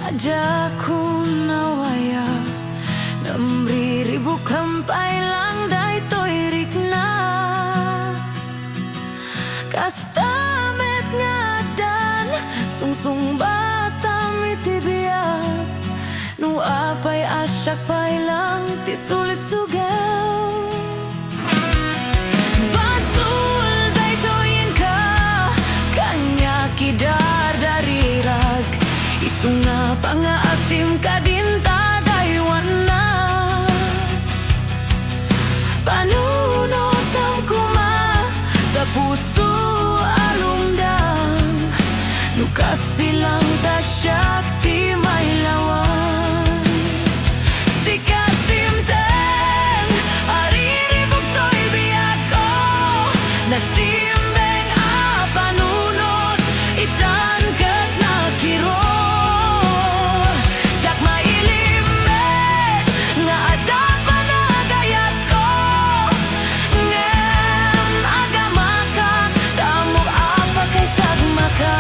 Aja ku nawaya ribu kampai lang day toy rikna kastamet ngadan sungsung batam itibiat nu apay asyak pay lang ti sulis sugaw basul day toyin ka kanya kidar dari rag isunga pangaasim kadinta daywana panunotam kuma tapuso alumdam nukas bilang tasyak ti may lawan sikat timten ariribok to'y biyak ko nasimbeng panunot itan kat nakiro jak mailimet nga ada panagayat ko ngem agama ka tamo apa kay sagma ka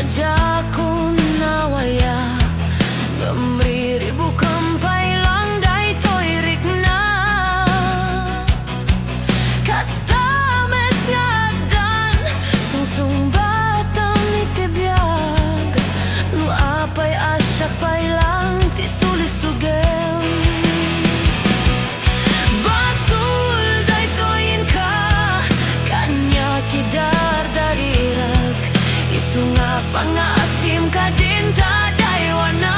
aja ku nawaya ribu kampai lang day toy rikna kastamet ngadan sungsung batam itibiyag nu apay asyak pay lang ti sulis sugem basul day toyin ka kanya kidar darirag isunga pangaasim kadinta daywana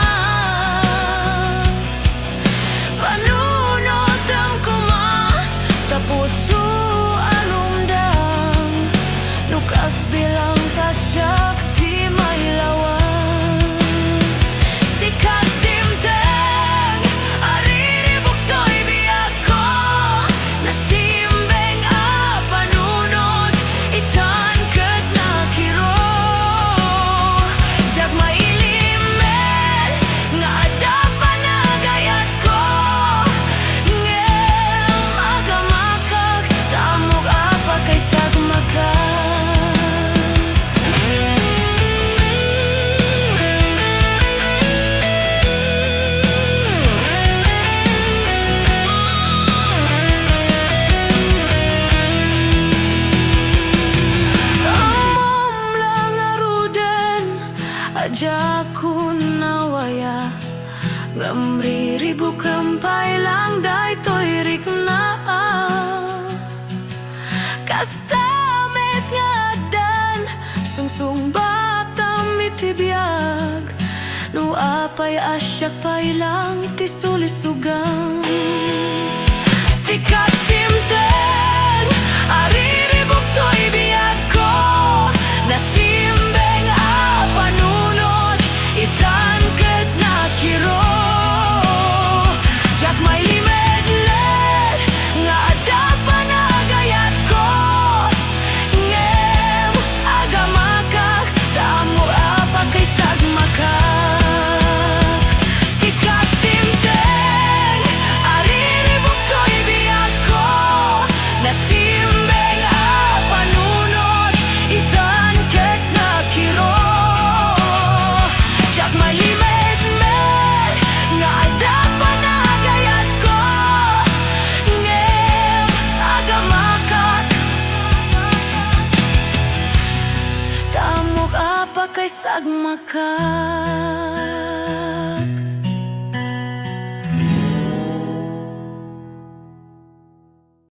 panunotam kuma tapuso alumdam nukas bilang tasyak ti may lawan sikat timteng ariribok to'y biyak ko nasimbeng panunot itan kat nakiro jak mailimet nga ada panagayat ko ngem agama kag tamog apa kay sagma ka amom lang aruden aja ku nawaya ribu kampai lang day toy rikna kastamet ngadan sungsung batam itibiyag nu apay asyak pay lang ti sulis sugang sikat timten ariribok to'y biyak ko nasimbeng panunot itan ket nakiro jak mailimet nga ada panagayat ko ngem agama kag tamo apa kay sagma ka sikat timteng ariribok to'y biyak ko nasimbeng panunot itan ket nakiro jak mailimet nga ada panagayat ko ngem agama kag tamog apa kay sagma ka